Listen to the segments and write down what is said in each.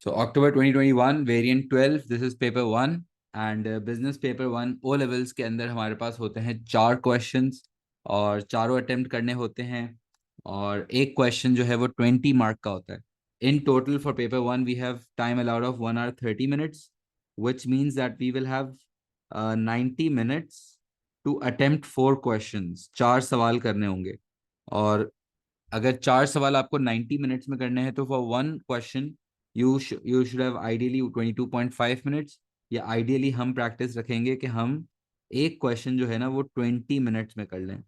So October 2021 variant 12, this is paper 1 and business paper 1 O levels के अंदर हमारे पास होते हैं 4 क्वेश्चंस और चारों अटेम्प्ट करने होते हैं और एक क्वेश्चन जो है वो 20 मार्क का होता है. In total for paper 1 we have time allowed of 1 hour 30 minutes which means that we will have 90 minutes to attempt 4 questions. 4 सवाल करने होंगे और अगर 4 सवाल आपको 90 मिनट्स में करने हैं तो for one question you should have ideally 22.5 minutes. या आइडियली हम प्रैक्टिस रखेंगे कि हम एक क्वेश्चन जो है ना वो 20 मिनट्स में कर लें.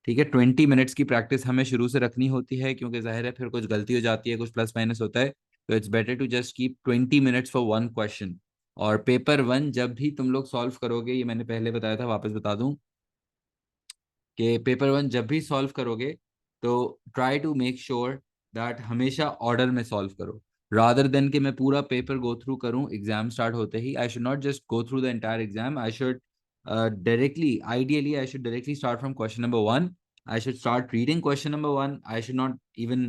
ठीक है, 20 मिनट्स की प्रैक्टिस हमें शुरू से रखनी होती है क्योंकि जाहिर है फिर कुछ गलती हो जाती है, कुछ प्लस माइनस होता है. तो it's better to just keep 20 minutes for one question. और पेपर 1 जब भी तुम लोग सॉल्व करोगे, ये मैंने पहले बताया था, वापस बता दूं कि पेपर 1 जब भी सॉल्व करोगे तो try to make sure that हमेशा ऑर्डर में सॉल्व करो, रादर देन कि मैं पूरा पेपर गो थ्रू करूं एग्जाम स्टार्ट होते ही. I should not just go through the entire exam. I should directly, ideally I should directly start from question number 1. I should start reading question number 1. I should not even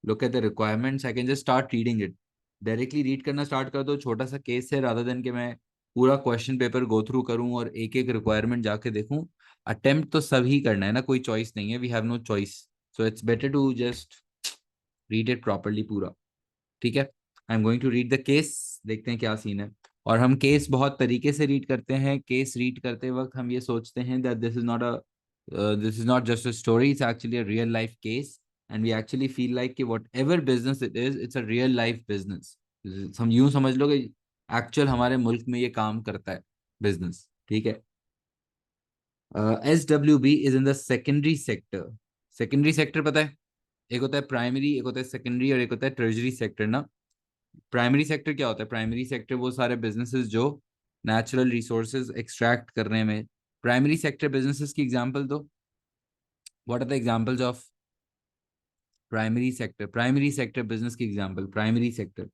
look at the requirements. I can just start reading it. Directly read करना start कर दो, छोटा सा case है, rather than कि मैं पूरा question paper go through करूं और एक एक रिक्वायरमेंट जाके देखूं. अटेम्प्ट तो सभी करना है ना, कोई चॉइस नहीं है, we have no choice. So it's better to just read it properly पूरा. ठीक है, I am going to read the case. देखते हैं क्या सीन है. और हम केस बहुत तरीके से रीड करते हैं. केस रीड करते वक्त हम ये सोचते हैं that this is not just a story, it's actually a real life case. And we actually feel like कि whatever business it is, it's a real life business. हम यूं समझ लो कि एक्चुअल हमारे मुल्क में ये काम करता है बिजनेस. ठीक है. SWB is in the secondary sector. Secondary sector पता है, एक होता है प्राइमरी, एक होता है सेकेंडरी और एक होता है टर्जरी सेक्टर ना. प्राइमरी सेक्टर क्या होता है? प्राइमरी सेक्टर वो सारे बिजनेसेस जो नेचुरल रिसोर्सेज एक्सट्रैक्ट करने में. प्राइमरी सेक्टर बिजनेसेस की एग्जांपल दो. What are the examples of primary sector? Primary sector business की example, primary sector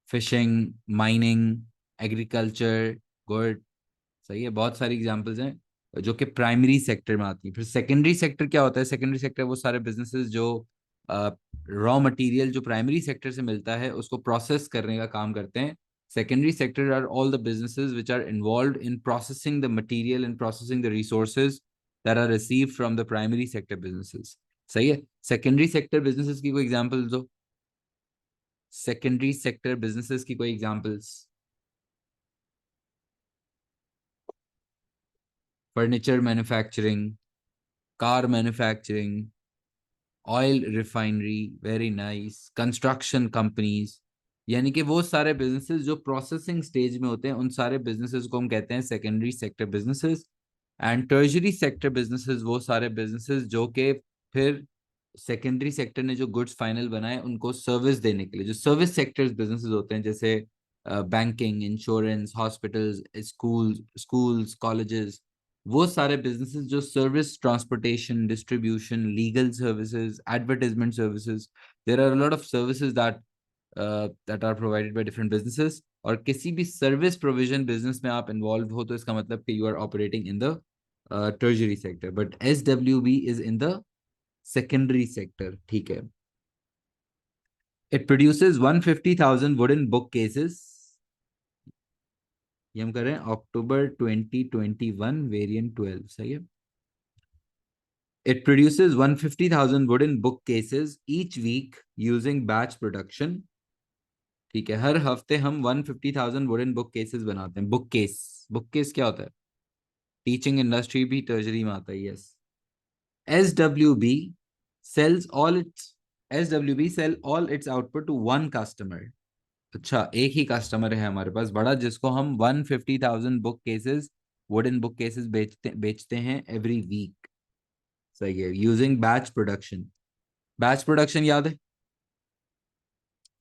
fishing, mining, agriculture, good. सही है, बहुत सारी एग्जांपल्स हैं जो कि प्राइमरी सेक्टर में आती हैं. फिर सेकेंडरी सेक्टर क्या होता है? सेकेंडरी सेक्टर वो सारे बिजनेसेस जो रॉ मटेरियल जो प्राइमरी सेक्टर से मिलता है उसको प्रोसेस करने का काम करते हैं. Secondary sector are all the businesses which are involved in processing the material and processing the resources that are received from the primary sector businesses. सही है. सेकेंडरी सेक्टर बिजनेसेस की कोई एग्जांपल्स दो. सेकेंडरी सेक्टर बिजनेसेस की कोई examples. Furniture manufacturing, car manufacturing, oil refinery, very nice, construction companies. यानी कि वो सारे बिजनेसेस जो प्रोसेसिंग स्टेज में होते हैं उन सारे बिजनेसेस को हम कहते हैं secondary sector businesses. And tertiary sector businesses वो सारे बिजनेसेस जो कि फिर सेकेंडरी सेक्टर ने जो गुड्स फाइनल बनाए उनको सर्विस देने के लिए, जो सर्विस सेक्टर्स बिजनेसेस होते हैं, जैसे banking, insurance, hospitals, schools, colleges. वो सारे बिजनेसेस जो service, transportation, distribution, legal services, advertisement services, there are a lot of services that are provided by different businesses. और किसी भी सर्विस प्रोविजन बिजनेस में आप इन्वॉल्व हो तो इसका मतलब कि you are operating in the tertiary sector. But SWB is in the secondary sector. ठीक है. It produces 150,000 wooden book cases. ये हम कर रहे हैं अक्टूबर 2021 वेरिएंट 12. सही है. It produces 150,000 wooden bookcases each week using batch production. ठीक है, हर हफ्ते हम 150,000 वुडन बुक केसेस बनाते हैं. बुक केस, बुक केस क्या होता है? टीचिंग इंडस्ट्री भी टर्जरी में आता है. Yes. SWB sells all its SWB sell all its output to one customer. अच्छा, एक ही कस्टमर है हमारे पास बड़ा जिसको हम 150,000 book cases, wooden book cases बेचते हैं एवरी वीक. सही है. Using batch production. Batch production याद है?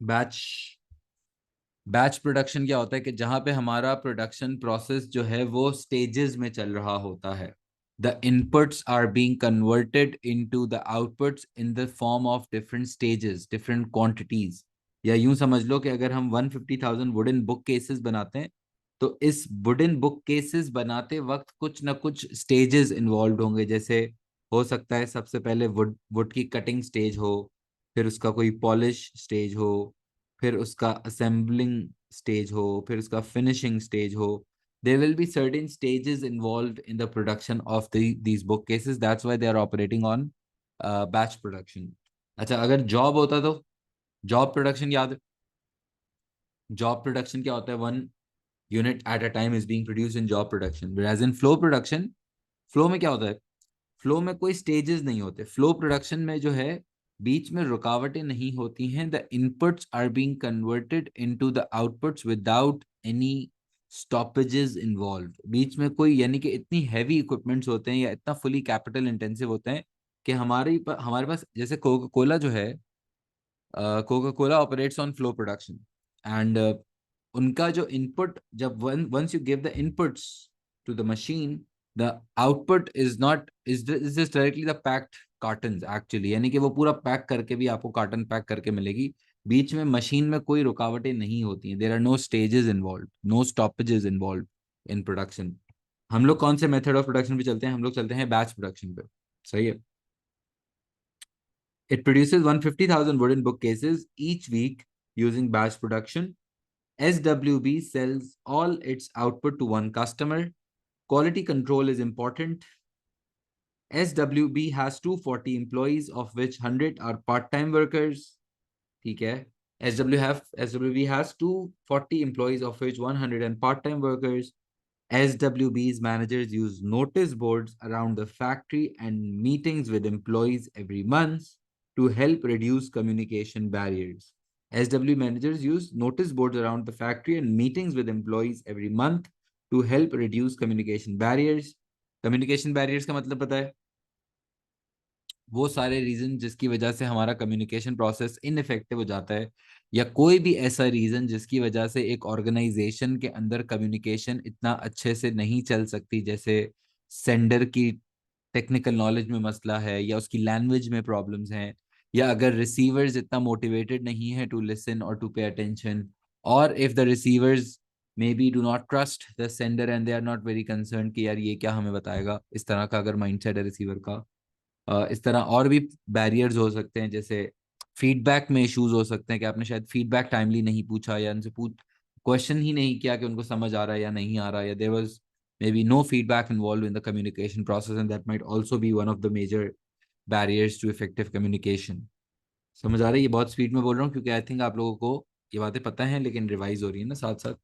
बैच बैच प्रोडक्शन क्या होता है कि जहां पे हमारा प्रोडक्शन प्रोसेस जो है वो स्टेजेस में चल रहा होता है. The inputs are being converted into the outputs in the form of different stages, different quantities. या यूं समझ लो कि अगर हम 150,000 वुडन बुक केसेस बनाते हैं तो इस वुडन बुक केसेस बनाते वक्त कुछ ना कुछ स्टेजेस इन्वॉल्व होंगे. जैसे हो सकता है सबसे पहले वुड वुड की कटिंग स्टेज हो, फिर उसका कोई पॉलिश स्टेज हो, फिर उसका असेंबलिंग स्टेज हो, फिर उसका फिनिशिंग स्टेज हो. There will be certain stages involved in the production of these bookcases. That's why they are operating on batch production. अच्छा, अगर जॉब होता तो जॉब प्रोडक्शन याद है? जॉब प्रोडक्शन क्या होता है? One unit at a time is being produce in job production. As in flow production, flow में क्या होता है? फ्लो में कोई स्टेजेस नहीं होते. फ्लो प्रोडक्शन में जो है, बीच में रुकावटें नहीं होती हैं. The inputs are being converted into the outputs without any stoppages involve. बीच में कोई, यानी कि इतनी हैवी इक्विपमेंट्स होते हैं या इतना फुली कैपिटल इंटेंसिव होते हैं कि हमारे पास जैसे कोका कोला जो है, Coca Cola operates on flow production. And उनका जो इनपुट, जब once you give the inputs to the machine, the output is just directly the packed cartons actually. यानी कि वो पूरा पैक करके भी आपको कार्टन पैक करके मिलेगी. बीच में मशीन में कोई रुकावटें नहीं होती हैं. There are no stages involve, no stoppages involve in production. हम लोग कौन से मेथड ऑफ प्रोडक्शन पे चलते हैं? हम लोग चलते हैं बैच प्रोडक्शन पे. सही है. It produces 150,000 wooden bookcases each week using batch production. SWB sells all its output to one customer. Quality control is important. SWB has 240 employees, of which 100 are part-time workers. ठीक है. SWB has 240 employees, of which 100 are part-time workers. SWB's managers use notice boards around the factory and meetings with employees every month to help reduce communication barriers. SW managers use notice boards around the factory and meetings with employees every month to help reduce communication barriers. Communication barriers का मतलब पता है? वो सारे reason जिसकी वजह से हमारा कम्युनिकेशन प्रोसेस इनइफेक्टिव हो जाता है, या कोई भी ऐसा रीजन जिसकी वजह से एक ऑर्गेनाइजेशन के अंदर कम्युनिकेशन इतना अच्छे से नहीं चल सकती. जैसे सेंडर की टेक्निकल नॉलेज में मसला है, या उसकी लैंग्वेज में प्रॉब्लम्स हैं, या अगर रिसीवर्स इतना मोटिवेटेड नहीं है टू लिसन और टू पे अटेंशन, और if the receivers maybe do not trust the sender and they are not very concern कि यार ये क्या हमें बताएगा, इस तरह का अगर माइंडसेट है रिसीवर का. इस तरह और भी बैरियर्स हो सकते हैं. जैसे फीडबैक में इश्यूज हो सकते हैं कि आपने शायद फीडबैक टाइमली नहीं पूछा, या उनसे पूछ क्वेश्चन ही नहीं किया कि उनको समझ आ रहा है या नहीं आ रहा है, या there was maybe no feedback involved in the communication process, and that might also be one of the major barriers to effective communication. समझ आ रही है? ये बहुत स्पीड में बोल रहा हूँ क्योंकि आई थिंक आप लोगों को ये बातें पता हैं, लेकिन रिवाइज हो रही है ना साथ साथ.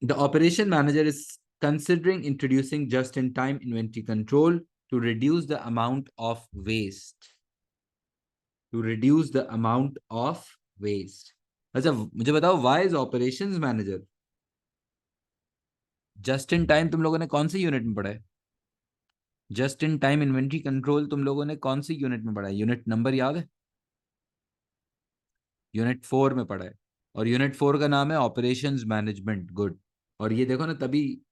The operation manager is considering introducing just-in-time inventory control to reduce the amount of waste. To reduce the amount of waste. अच्छा, मुझे बताओ, why is operations manager? Just in time तुम लोगों ने कौन सी यूनिट में पढ़ा है? Just in time inventory control तुम लोगों ने कौन सी यूनिट में पढ़ा है? यूनिट नंबर याद है? यूनिट 4 में पढ़ा है. और यूनिट 4 का नाम है ऑपरेशंस मैनेजमेंट. गुड. और ये देखो ना, तभी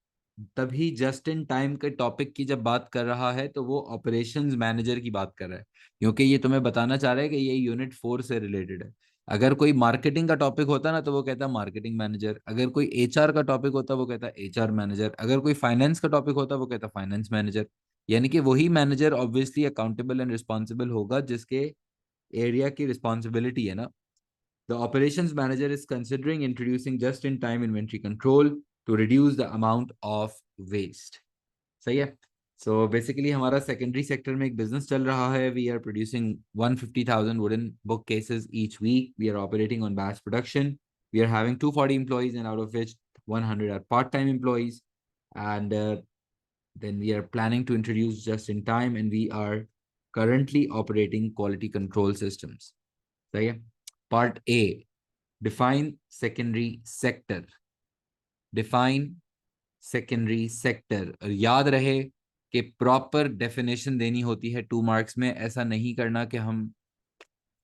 तभी जस्ट इन टाइम के टॉपिक की जब बात कर रहा है तो वो ऑपरेशंस मैनेजर की बात कर रहा है, क्योंकि ये तुम्हें बताना चाह रहा है कि ये यूनिट 4 से रिलेटेड है. अगर कोई मार्केटिंग का टॉपिक होता ना तो वो कहता मार्केटिंग मैनेजर. अगर कोई एचआर का टॉपिक होता वो कहता एचआर मैनेजर. अगर कोई फाइनेंस का टॉपिक होता वो कहता फाइनेंस मैनेजर. यानी कि वही manager obviously accountable and responsible होगा जिसके एरिया की रिस्पॉन्सिबिलिटी है ना. The operations manager is considering introducing just-in-time inventory control to reduce the amount of waste. सही है. So basically हमारा secondary sector में एक business चल रहा है. We are producing 150,000 wooden bookcases each week. We are operating on batch production. We are having 240 employees, and out of which 100 are part-time employees. And then we are planning to introduce just-in-time, and we are currently operating quality control systems. सही है. Part A. Define secondary sector. Define secondary sector. और याद रहे कि proper definition देनी होती है 2 marks में. ऐसा नहीं करना कि हम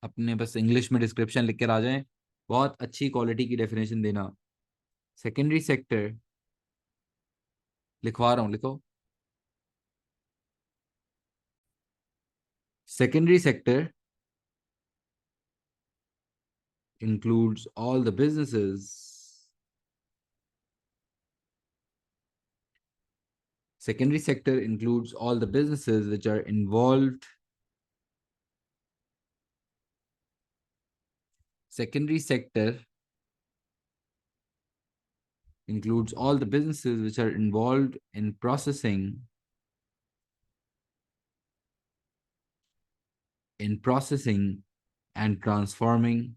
अपने बस इंग्लिश में डिस्क्रिप्शन लिख कर आ जाएं. बहुत अच्छी क्वालिटी की डेफिनेशन देना. सेकेंडरी सेक्टर लिखवा रहा हूं, लिखो. Secondary sector includes all the businesses. Secondary sector includes all the businesses which are involved Secondary sector includes all the businesses which are involved in processing and transforming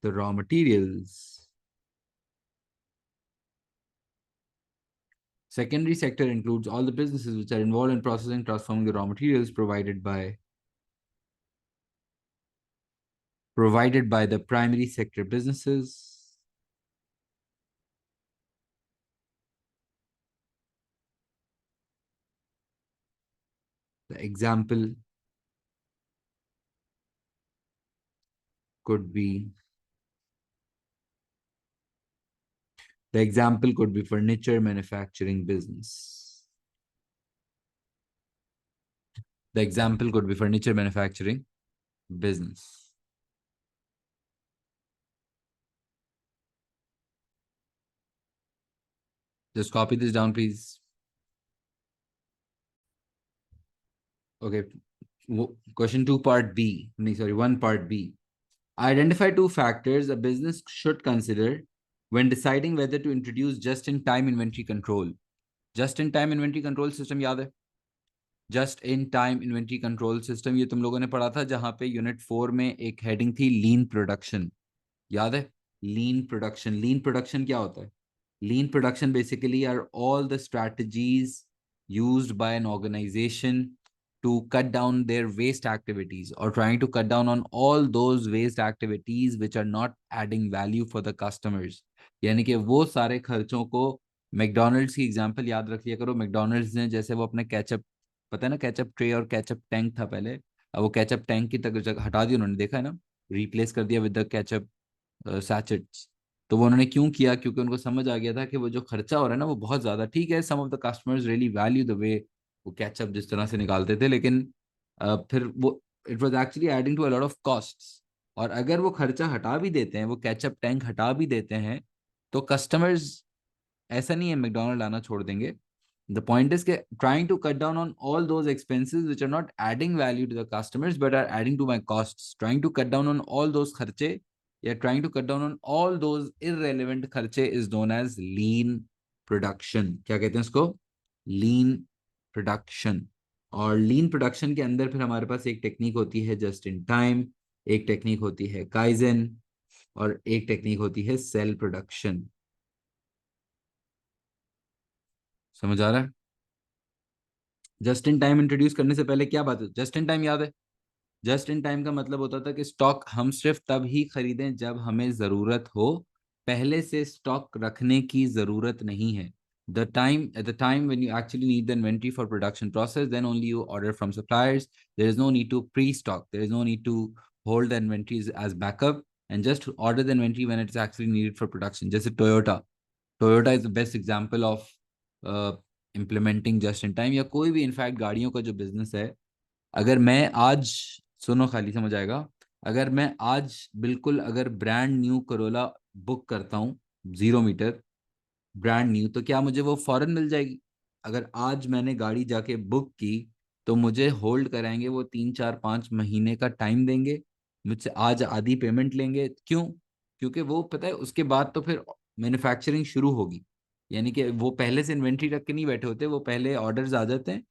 the raw materials. Secondary sector includes all the businesses which are involved in processing and transforming the raw materials provided by the primary sector businesses. The example could be furniture manufacturing business. The example could be furniture manufacturing business. Just copy this down, please. Okay. Question 2 part B. Sorry, 1 part B. Identify 2 factors a business should consider when deciding whether to introduce just-in-time inventory control. Just-in-time inventory control system याद है? Just-in-time inventory control system ये तुम लोगों ने पढ़ा था, जहां पे यूनिट 4 में एक हेडिंग थी लीन प्रोडक्शन. याद है? लीन प्रोडक्शन क्या होता है? Lean production basically are all the strategies used by an organization to cut down their waste activities, or trying to cut down on all those waste activities which are not adding value for the customers. यानी कि वो सारे खर्चों को, McDonald's की example याद रख लिया करो. मैकडोनल्ड्स ने जैसे वो अपने केचप, पता है ना, केचप ट्रे और केचप टैंक था पहले, अब वो केचप टैंक की तक जगह हटा दी उन्होंने, देखा है ना, रिप्लेस कर दिया विद द केचप सैचेट्स. तो वो उन्होंने क्यों किया? क्योंकि उनको समझ आ गया था कि वो जो खर्चा हो रहा है ना वो बहुत ज्यादा. ठीक है, some of the customers really value the way वो कैचअप जिस तरह से निकालते थे, लेकिन फिर वो it was actually adding to a lot of costs. और अगर वो खर्चा हटा भी देते हैं, वो कैचअप टैंक हटा भी देते हैं, तो कस्टमर्स, ऐसा नहीं है मैकडोनल्ड आना छोड़ देंगे. The point is trying to cut down on all those expenses which are not adding value to the customers but are adding to my costs. Trying to cut down on all those kharche, trying to cut down on all those irrelevant kharche is known as lean production. क्या कहते हैं इसको? Lean production. और lean production के अंदर फिर हमारे पास एक टेक्निक होती है just in time, एक टेक्निक होती है काइजन, और एक टेक्निक होती है सेल प्रोडक्शन. समझ आ रहा है? जस्ट इन टाइम इंट्रोड्यूस करने से पहले क्या बात है? जस्ट इन टाइम याद है? जस्ट इन टाइम का मतलब होता था कि स्टॉक हम सिर्फ तब ही खरीदें जब हमें जरूरत हो, पहले से स्टॉक रखने की जरूरत नहीं है. At the time when you actually need the inventory for production process, then only you order from suppliers. There is no need to pre-stock. There is no need to hold the inventories as backup, and just order the inventory when it's actually needed for production. जैसे Toyota is the best example of implementing just in time. या कोई भी in fact गाड़ियों का जो business है, अगर मैं आज, सुनो खाली समझ आएगा, अगर मैं आज बिल्कुल अगर ब्रांड न्यू करोला बुक करता हूँ 0 मीटर ब्रांड न्यू, तो क्या मुझे वो फौरन मिल जाएगी? अगर आज मैंने गाड़ी जाके बुक की, तो मुझे होल्ड कराएंगे वो 3 4 5 महीने का टाइम देंगे, मुझसे आज आधी पेमेंट लेंगे. क्यों? क्योंकि वो पता है उसके बाद तो फिर मैन्युफैक्चरिंग शुरू होगी. यानी कि वो पहले से इन्वेंट्री रख के नहीं बैठे होते, वो पहले ऑर्डर्स आ जाते हैं,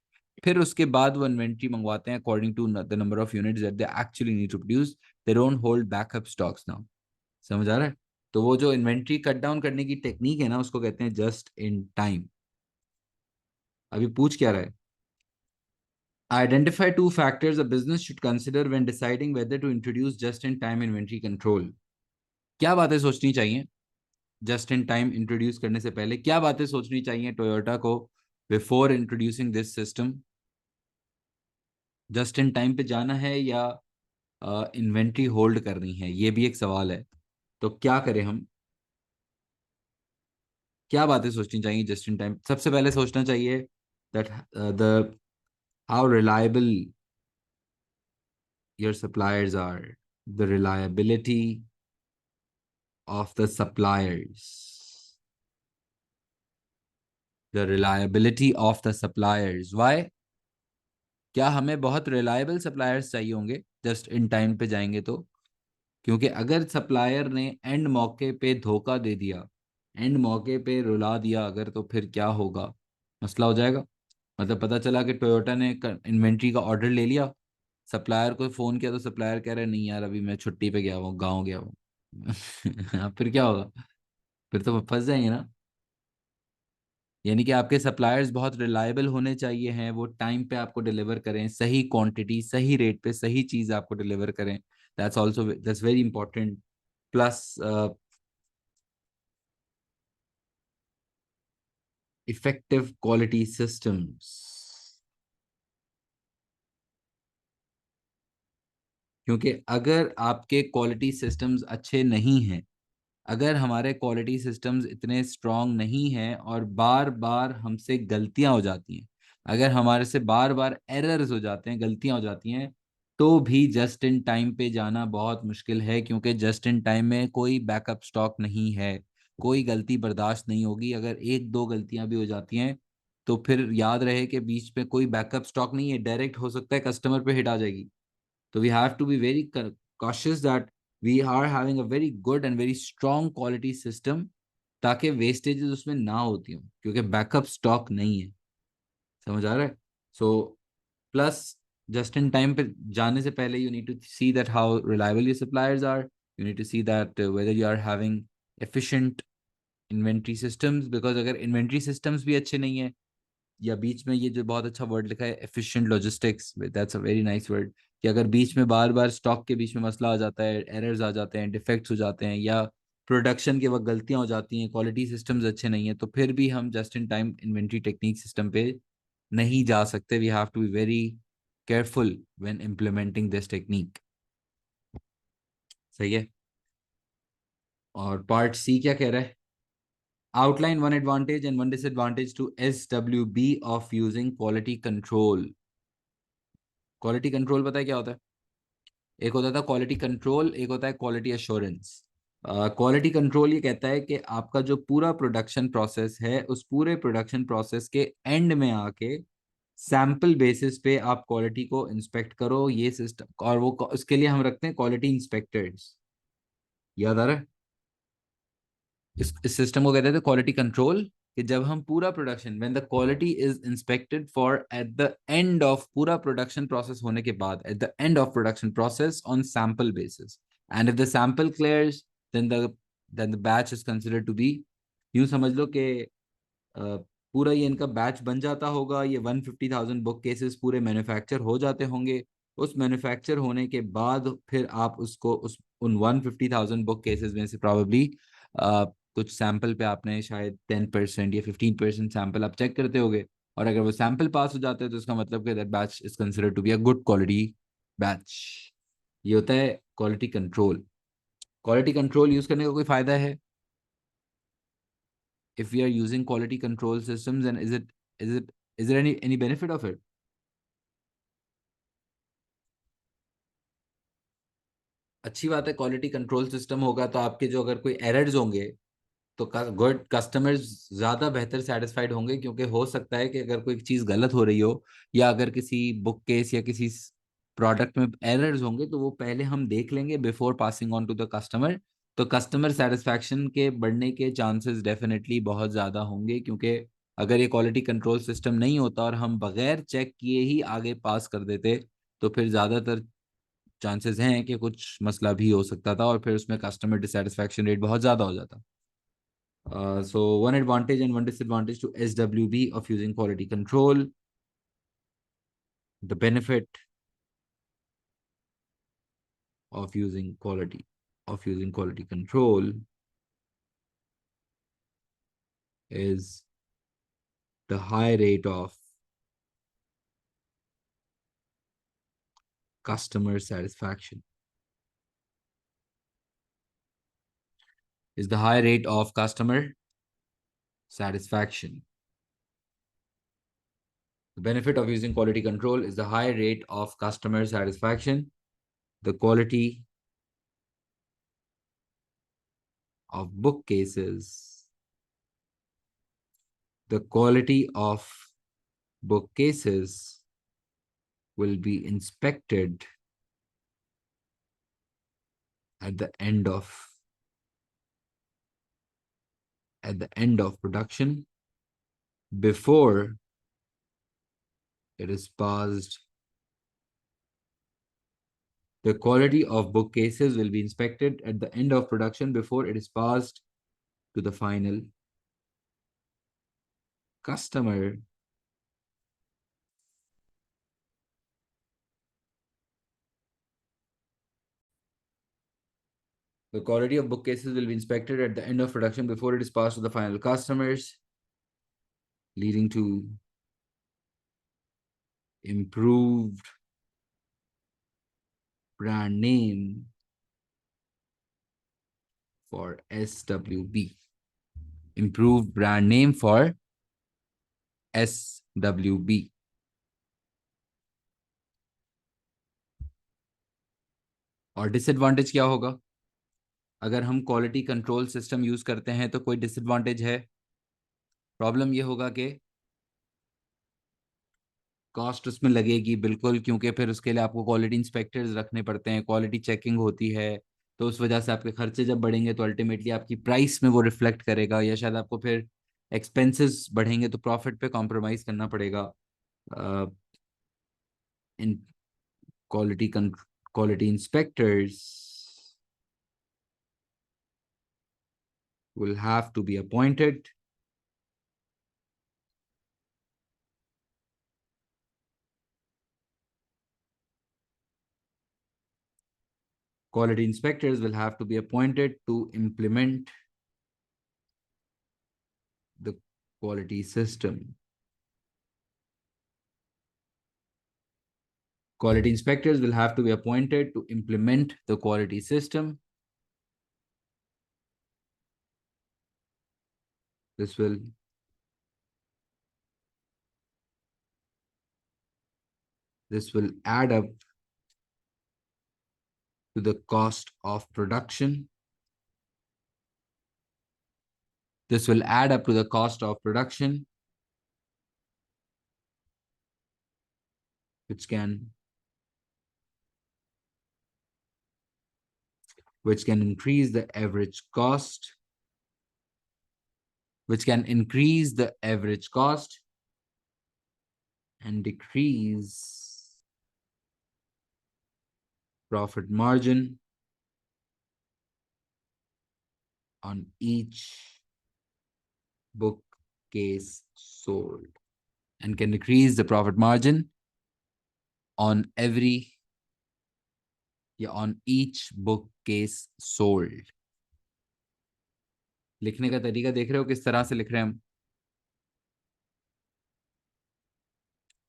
फिर उसके बाद वो इन्वेंट्री मंगवाते हैं according to the number of units that they actually need to produce. They don't hold backup stocks now. समझ आ रहा है? तो वो जो इन्वेंट्री कट डाउन करने की टेक्निक है ना, उसको कहते हैं जस्ट इन टाइम. अभी पूछ क्या रहा है? Identify 2 factors a business should consider when deciding whether to introduce just in time inventory control. क्या बातें सोचनी चाहिए जस्ट इन टाइम इंट्रोड्यूस करने से पहले? क्या बातें सोचनी चाहिए टोयोटा को before introducing this system? Just in time पे जाना है या इन्वेंट्री होल्ड करनी है, ये भी एक सवाल है. तो क्या करें हम? क्या बातें सोचनी चाहिए जस्ट इन टाइम? सबसे पहले सोचना चाहिए that the how reliable your suppliers are, the reliability of the suppliers, the reliability of the suppliers. Why? क्या हमें बहुत रिलायबल सप्लायर्स चाहिए होंगे जस्ट इन टाइम पे जाएंगे तो? क्योंकि अगर सप्लायर ने एंड मौके पे धोखा दे दिया, एंड मौके पे रुला दिया अगर, तो फिर क्या होगा? मसला हो जाएगा। मतलब पता चला कि टोयोटा ने इन्वेंट्री का ऑर्डर ले लिया, सप्लायर को फोन किया तो सप्लायर कह रहा है नहीं यार अभी मैं छुट्टी पे गया हुआ, गाँव गया हूँ। फिर क्या होगा? फिर तो फंस जाएंगे ना। यानी कि आपके सप्लायर्स बहुत रिलायबल होने चाहिए हैं, वो टाइम पे आपको डिलीवर करें, सही क्वांटिटी सही रेट पे सही चीज आपको डिलीवर करें। That's very important. Plus effective quality systems. क्योंकि अगर आपके क्वालिटी सिस्टम्स अच्छे नहीं हैं, अगर हमारे क्वालिटी सिस्टम्स इतने स्ट्रांग नहीं हैं और बार बार हमसे गलतियां हो जाती हैं, अगर हमारे से बार बार एरर्स हो जाते हैं, गलतियां हो जाती हैं, तो भी जस्ट इन टाइम पे जाना बहुत मुश्किल है। क्योंकि जस्ट इन टाइम में कोई बैकअप स्टॉक नहीं है, कोई गलती बर्दाश्त नहीं होगी। अगर एक दो गलतियां भी हो जाती हैं तो फिर याद रहे कि बीच में कोई बैकअप स्टॉक नहीं है, डायरेक्ट हो सकता है कस्टमर पे हिट आ जाएगी। तो we have to be very cautious that we are having a very good and very strong quality system, ताकि वेस्टेजेस उसमें ना होती हो, क्योंकि बैकअप स्टॉक नहीं है। समझ आ रहा है? So plus just in time पे जाने से पहले you need to see that how reliable your suppliers are, you need to see that whether you are having efficient inventory systems. Because अगर इन्वेंट्री सिस्टम्स भी अच्छे नहीं है, या बीच में ये जो बहुत अच्छा वर्ड लिखा है efficient logistics, that's a very nice word, कि अगर बीच में बार बार स्टॉक के बीच में मसला आ जाता है, एरर्स आ जाते हैं, डिफेक्ट्स हो जाते हैं, या प्रोडक्शन के वक्त गलतियां हो जाती हैं, क्वालिटी सिस्टम्स अच्छे नहीं है, तो फिर भी हम just in time inventory technique system पे नहीं जा सकते। We have to be very careful when implementing this technique. सही है। और पार्ट सी क्या कह रहा है? Outline one advantage and one disadvantage to SWB of using quality control. Quality control पता है क्या होता है? एक होता था क्वालिटी कंट्रोल, एक होता है क्वालिटी एश्योरेंस। क्वालिटी कंट्रोल ये कहता है कि आपका जो पूरा प्रोडक्शन प्रोसेस है, उस पूरे प्रोडक्शन प्रोसेस के एंड में आके सैंपल बेसिस पे आप क्वालिटी को इंस्पेक्ट करो, ये सिस्टम। और वो उसके लिए हम रखते हैं क्वालिटी इंस्पेक्टर्स। याद आ रहा है? इस सिस्टम को कहते थे क्वालिटी कंट्रोल। कि जब हम पूरा production, when the quality is inspected for at the end of पूरा प्रोडक्शन प्रोसेस होने के बाद, at the end of production process on sample basis, and if the sample clears, then the batch is considered to be, यूं समझ लो कि पूरा ये इनका बैच बन जाता होगा, ये 150,000 बुक केसेस पूरे मैन्युफैक्चर हो जाते होंगे। उस मैन्युफैक्चर होने के बाद फिर आप उसको उस उन 150,000 बुक केसेस में से प्रॉबेबली कुछ सैंपल पे आपने शायद 10% या 15% सैंपल आप चेक करते होगे। और अगर वो सैंपल पास हो जाते हैं तो इसका मतलब कि that batch is considered to be a good quality batch. ये होता है quality control. Quality control use करने का कोई फायदा है? if we are using quality control systems, and is there any benefit of it? अच्छी बात है, क्वालिटी कंट्रोल सिस्टम होगा तो आपके जो अगर कोई एरर्स होंगे तो गुड कस्टमर्स ज्यादा बेहतर सेटिस्फाइड होंगे। क्योंकि हो सकता है कि अगर कोई चीज गलत हो रही हो, या अगर किसी बुक केस या किसी प्रोडक्ट में एरर्स होंगे, तो वो पहले हम देख लेंगे before passing on to the customer. तो कस्टमर सेटिस्फैक्शन के बढ़ने के चांसेस डेफिनेटली बहुत ज्यादा होंगे। क्योंकि अगर ये क्वालिटी कंट्रोल सिस्टम नहीं होता और हम बगैर चेक किए ही आगे पास कर देते, तो फिर ज्यादातर चांसेस हैं कि कुछ मसला भी हो सकता था और फिर उसमें कस्टमर डिससेटिस्फैक्शन रेट बहुत ज्यादा हो जाता। So one advantage and one disadvantage to SWB of using quality control. The benefit of using quality control is the high rate of customer satisfaction. Is the high rate of customer satisfaction. The benefit of using quality control is the high rate of customer satisfaction. The quality of bookcases. The quality of bookcases will be inspected at the end of production before it is passed. The quality of bookcases will be inspected at the end of production before it is passed to the final customer. The quality of bookcases will be inspected at the end of production before it is passed to the final customers, leading to improved brand name for SWB. Improved brand name for SWB. और disadvantage क्या होगा? अगर हम quality control system use करते हैं तो कोई disadvantage है? प्रॉब्लम ये होगा कि कॉस्ट उसमें लगेगी बिल्कुल, क्योंकि फिर उसके लिए आपको क्वालिटी इंस्पेक्टर्स रखने पड़ते हैं, क्वालिटी चेकिंग होती है, तो उस वजह से आपके खर्चे जब बढ़ेंगे तो अल्टीमेटली आपकी प्राइस में वो रिफ्लेक्ट करेगा, या शायद आपको फिर एक्सपेंसेस बढ़ेंगे तो प्रॉफिट पे कॉम्प्रोमाइज करना पड़ेगा। In quality inspectors will have to be appointed. Quality inspectors will have to be appointed to implement the quality system. Quality inspectors will have to be appointed to implement the quality system. This will add up to the cost of production. This will add up to the cost of production, which can increase the average cost, and decrease profit margin on each bookcase sold, and can decrease the profit margin on each bookcase sold. लिखने का तरीका देख रहे हो किस तरह से लिख रहे हैं हम?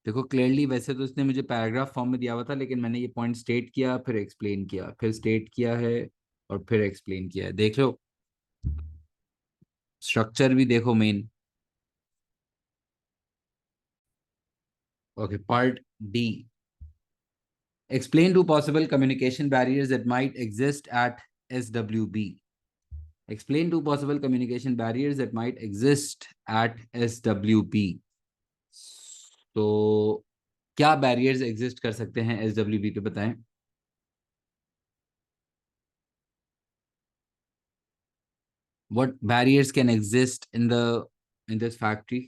देखो क्लियरली, वैसे तो इसने मुझे पैराग्राफ फॉर्म में दिया हुआ था, लेकिन मैंने ये पॉइंट स्टेट किया, फिर एक्सप्लेन किया, फिर स्टेट किया है और फिर एक्सप्लेन किया है। देख लो, स्ट्रक्चर भी देखो main. Okay, part D. Explain two possible communication barriers that might exist at SWB. Explain two possible communication barriers that might exist at SWB. तो क्या बैरियर्स एग्जिस्ट कर सकते हैं SWB पे, बताएं। What barriers can exist in this factory?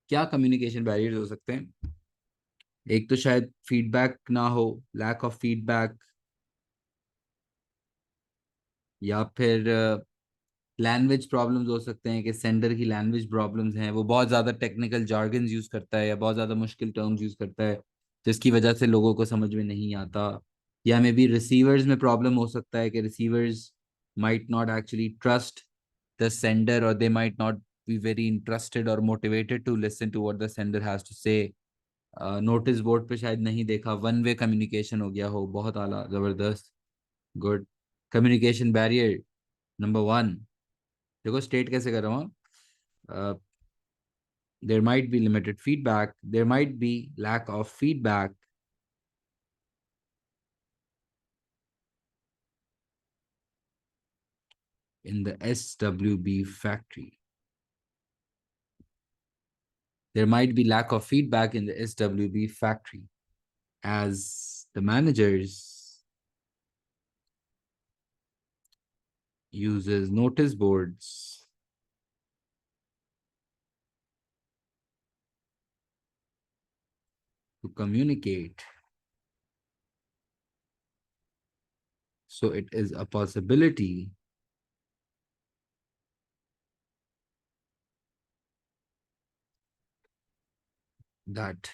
क्या communication barriers हो सकते हैं? एक तो शायद फीडबैक ना हो, लैक ऑफ फीडबैक, या फिर लैंग्वेज प्रॉब्लम्स हो सकते हैं कि सेंडर की लैंग्वेज प्रॉब्लम्स हैं, वो बहुत ज़्यादा टेक्निकल जार्गन्स यूज़ करता है या बहुत ज़्यादा मुश्किल टर्म्स यूज़ करता है, जिसकी वजह से लोगों को समझ में नहीं आता। या मे बी रिसीवर्स में प्रॉब्लम हो सकता है कि receivers might not actually trust the sender, और they might not be very interested और motivated to listen to what the sender has to say. Notice board पे शायद नहीं देखा, वन वे कम्युनिकेशन हो गया हो, बहुत आला, ज़बरदस्त, good. Communication barrier number one, देखो स्टेट कैसे कर रहा हूँ। there might be limited feedback, there might be lack of feedback, in the SWB factory. There might be lack of feedback in the SWB factory as the managers uses notice boards to communicate. So it is a possibility that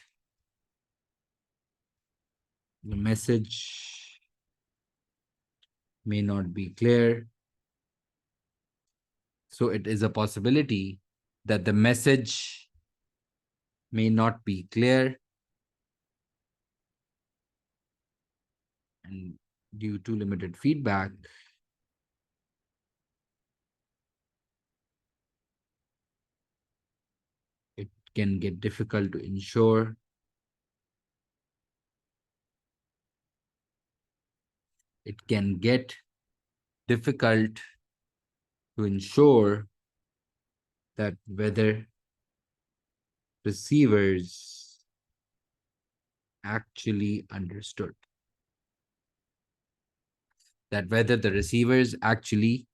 the message may not be clear. So it is a possibility that the message may not be clear, and due to limited feedback, it can get difficult to ensure it can get difficult to ensure that whether receivers actually understood. That whether the receivers actually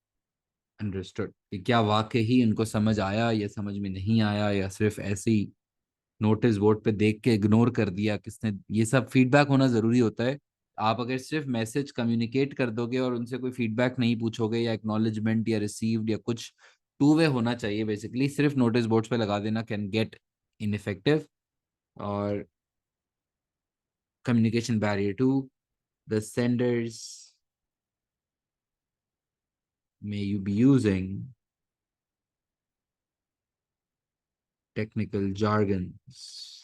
understood. कि क्या वाकई ही उनको समझ आया या समझ में नहीं आया या सिर्फ ऐसे ही नोटिस बोर्ड पे देख के इग्नोर कर दिया किसने। ये सब फीडबैक होना जरूरी होता है। आप अगर सिर्फ मैसेज कम्युनिकेट कर दोगे और उनसे कोई फीडबैक नहीं पूछोगे या एक्नॉलेजमेंट या रिसीव्ड या कुछ टू वे होना चाहिए, बेसिकली सिर्फ नोटिस बोर्ड्स पे लगा देना कैन गेट इनइफेक्टिव। और communication barrier 2, the senders may you be using technical jargons.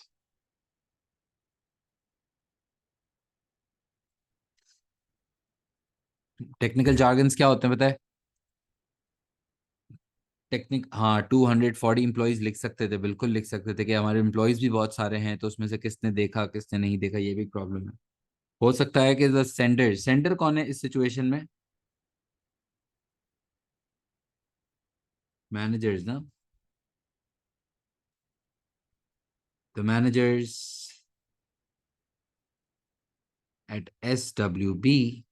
Technical jargons क्या होते हैं पता है? हाँ, 240 एम्प्लॉयज लिख सकते थे, बिल्कुल लिख सकते थे कि हमारे एम्प्लॉयज भी बहुत सारे हैं तो उसमें से किसने देखा किसने नहीं देखा, ये भी प्रॉब्लम है। हो सकता है कि द सेंडर, सेंडर कौन है इस सिचुएशन में? मैनेजर्स ना। The managers eight SWB,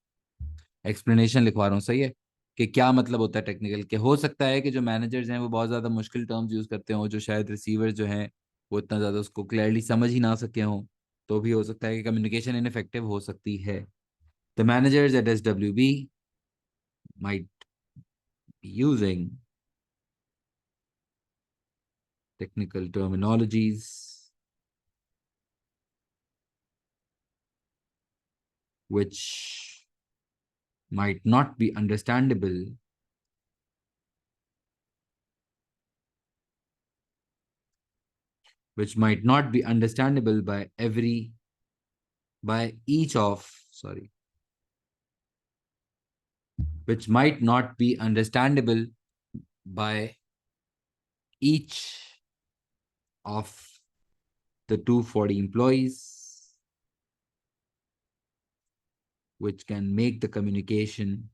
explanation लिखवा रहा हूँ, सही है कि क्या मतलब होता है टेक्निकल के। हो सकता है कि जो मैनेजर्स हैं वो बहुत ज़्यादा मुश्किल टर्म्स यूज़ करते हो, जो शायद रिसीवर्स जो हैं वो इतना ज़्यादा उसको क्लियरली समझ ही ना सके हों, तो भी हो सकता है कि कम्युनिकेशन इनफेक्टिव हो सकती है। The managers eight SWB might be using technical terminologies which might not be understandable by each of, sorry, which might not be understandable by each of the 240 employees, which can make the communication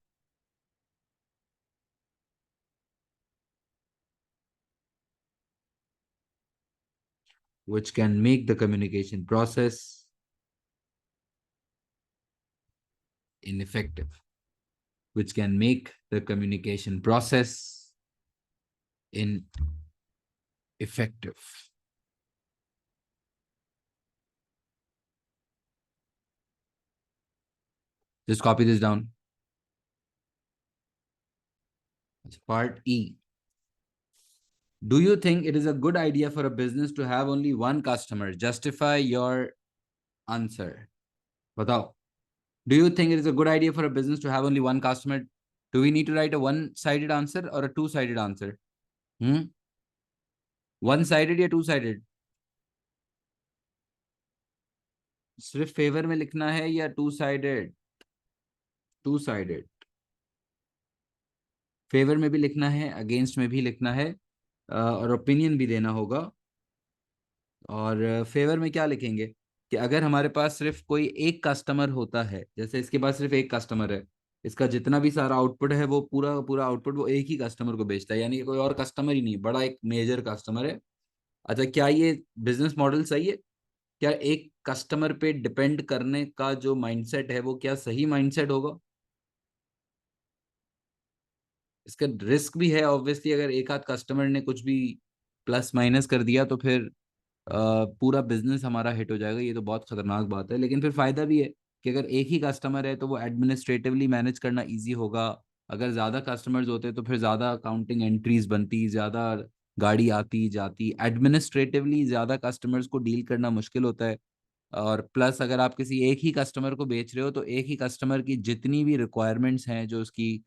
process ineffective, which can make the communication process ineffective. Just copy this down. Part E. Do you think it is a good idea for a business to have only one customer? Justify your answer. Batao. Do you think it is a good idea for a business to have only one customer? Do we need to write a one-sided answer or a two-sided answer? One-sided या two-sided? सिर्फ favour में लिखना है या two-sided? Two-sided. Favour में भी लिखना है, अगेंस्ट में भी लिखना है, और ओपिनियन भी देना होगा। और फेवर में क्या लिखेंगे कि अगर हमारे पास सिर्फ कोई एक कस्टमर होता है, जैसे इसके पास सिर्फ एक कस्टमर है, इसका जितना भी सारा आउटपुट है वो पूरा पूरा आउटपुट वो एक ही कस्टमर को बेचता है, यानी कि कोई और कस्टमर ही नहीं, बड़ा एक मेजर कस्टमर है। अच्छा, क्या ये बिजनेस मॉडल सही है? क्या एक कस्टमर पे डिपेंड करने का जो माइंडसेट है वो क्या सही माइंडसेट होगा? इसका रिस्क भी है ऑब्वियसली, अगर एक आध कस्टमर ने कुछ भी प्लस माइनस कर दिया तो फिर पूरा बिजनेस हमारा हिट हो जाएगा, ये तो बहुत खतरनाक बात है। लेकिन फिर फायदा भी है कि अगर एक ही कस्टमर है तो वो एडमिनिस्ट्रेटिवली मैनेज करना इजी होगा। अगर ज्यादा कस्टमर्स होते तो फिर ज्यादा अकाउंटिंग एंट्रीज बनती, ज्यादा गाड़ी आती जाती, एडमिनिस्ट्रेटिवली ज्यादा कस्टमर्स को डील करना मुश्किल होता है। और प्लस अगर आप किसी एक ही कस्टमर को बेच रहे हो तो एक ही कस्टमर की जितनी भी रिक्वायरमेंट्स हैं, जो उसकी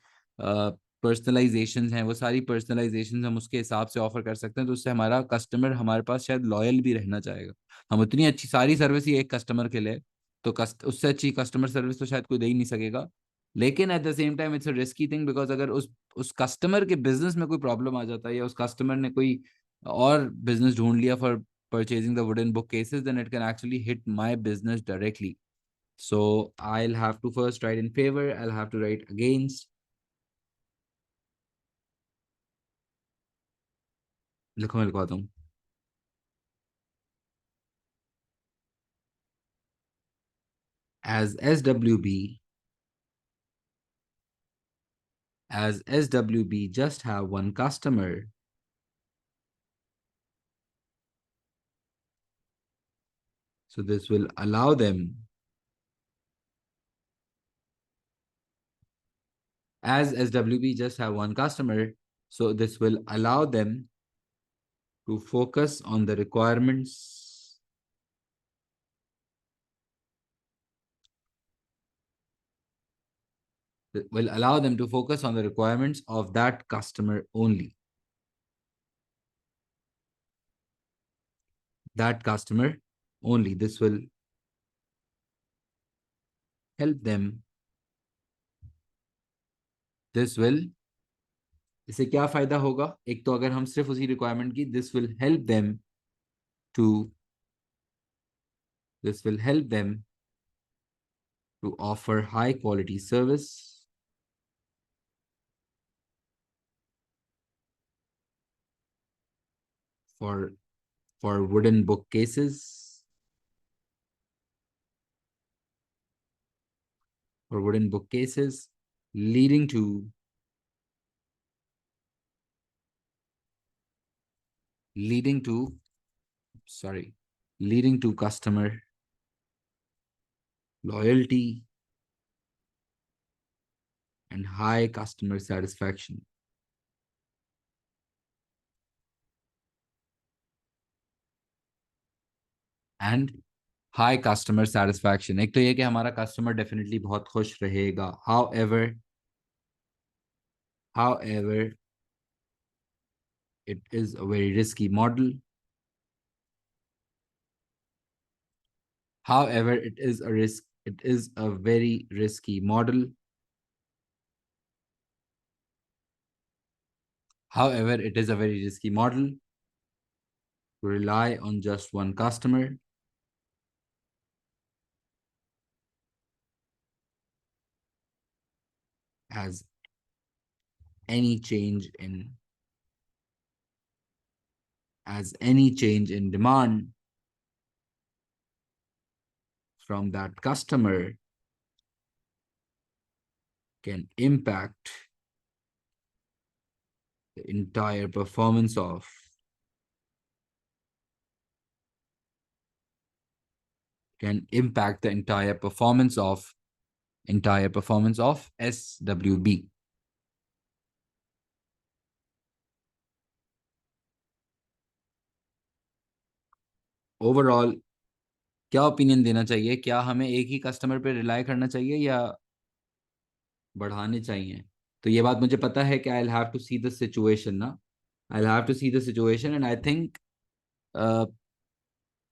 पर्सनलाइजेशन हैं, वो सारी पर्सनलाइजेशन हम उसके हिसाब से ऑफर कर सकते हैं, तो उससे हमारा कस्टमर हमारे पास शायद लॉयल भी रहना चाहेगा। हम उतनी अच्छी सारी सर्विस ही एक कस्टमर के लिए, तो उससे अच्छी कस्टमर सर्विस तो शायद कोई दे ही नहीं सकेगा। लेकिन at the same time it's a risky thing, because अगर उस कस्टमर के बिजनेस में कोई प्रॉब्लम आ जाता है या उस कस्टमर ने कोई और बिजनेस ढूंढ लिया for purchasing the wooden bookcases, then it can actually hit my business directly. So I'll have to first write in favor, I'll have to write against. लिखो, मैं लिखवाता हूँ। As SWB, as SWB just have one customer, so this will allow them, as SWB just have one customer, so this will allow them to focus on the requirements, will allow them to focus on the requirements of that customer only. That customer only. This will help them. This will, इससे क्या फायदा होगा? एक तो अगर हम सिर्फ उसी रिक्वायरमेंट की, to this will help them to offer high quality service for for wooden bookcases, for wooden bookcases, leading to leading to sorry leading to customer loyalty and high customer satisfaction. And high customer satisfaction, एक तो ये कि हमारा customer definitely बहुत खुश रहेगा। How ever it is a very risky model. However, it is a very risky model. However, it is a very risky model to rely on just one customer, as any change in demand from that customer can impact the entire performance of SWB. Overall क्या opinion देना चाहिए? क्या हमें एक ही customer पे rely करना चाहिए या बढ़ाने चाहिए? तो ये बात मुझे पता है कि I have to see the situation ना, I have to see the situation, and I think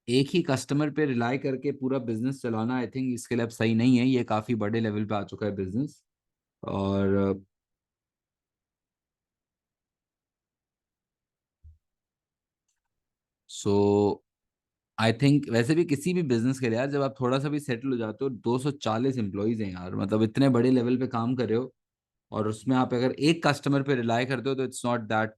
एक ही कस्टमर पे रिलाई करके पूरा बिजनेस चलाना, आई थिंक इसके लिए अब सही नहीं है। ये काफी बड़े लेवल पे आ चुका है बिजनेस। और सो आई थिंक वैसे भी किसी भी बिजनेस के लिए यार, जब आप थोड़ा सा भी सेटल हो जाते हो, 240 एम्प्लॉयज हैं यार, मतलब इतने बड़े लेवल पे काम कर रहे हो, और उसमें आप अगर एक कस्टमर पे रिलाई करते हो तो it's not that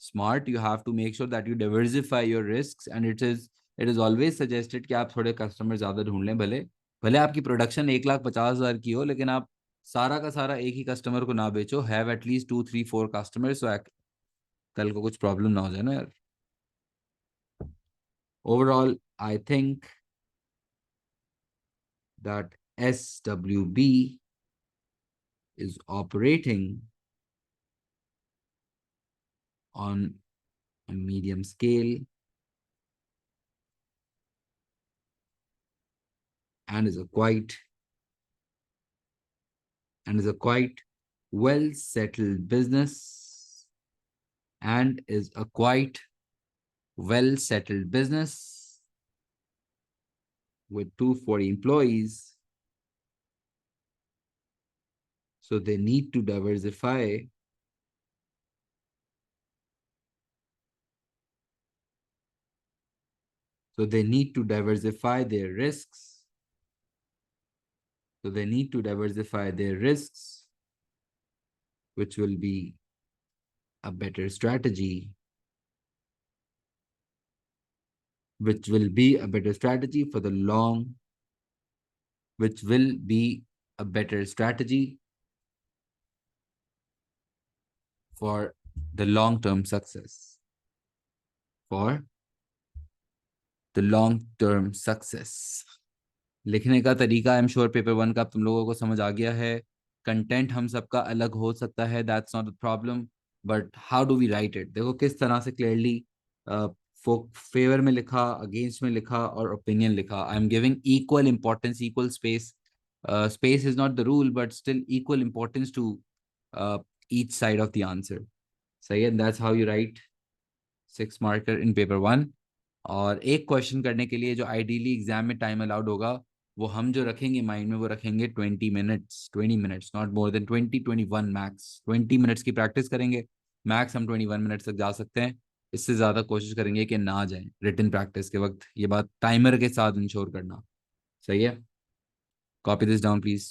smart. You have to make sure that you diversify your risks, and it is always suggested कि आप थोड़े कस्टमर ज़्यादा ढूंढ लें, भले भले आपकी प्रोडक्शन 1,50,000 की हो, लेकिन आप सारा का सारा एक ही कस्टमर को ना बेचो. हैव एटलीस्ट 2 3 4 कस्टमर्स, सो कल को कुछ प्रॉब्लम ना हो जाए ना यार. Overall I think that SWB is operating on a medium scale and is a quite well settled business and is a quite well settled business with 240 employees. So they need to diversify their risks. Which will be a better strategy. For the long, which will be a better strategy for the long-term success. लिखने का तरीका I am sure paper 1 का तुम लोगों को समझ आ गया है. कंटेंट हम सबका अलग हो सकता है, that's not the problem, but how do we write it. देखो किस तरह से क्लियरली फेवर में लिखा, अगेंस्ट में लिखा और ओपिनियन लिखा. I am giving equal importance, equal space. Space is not the rule, but still equal importance to each side of the answer. सही है, that's how you write 6 marker in paper 1. और एक question करने के लिए जो ideally exam में time allowed होगा, वो हम जो रखेंगे माइंड में, वो रखेंगे 20 minutes, not more than 21 max. 20 minutes की प्रैक्टिस करेंगे, मैक्स हम 21 मिनट्स तक जा सकते हैं. इससे ज़्यादा कोशिश करेंगे कि ना जाएं रिटन प्रैक्टिस के वक्त. ये बात टाइमर के साथ इंश्योर करना. सही है, कॉपी दिस डाउन प्लीज़.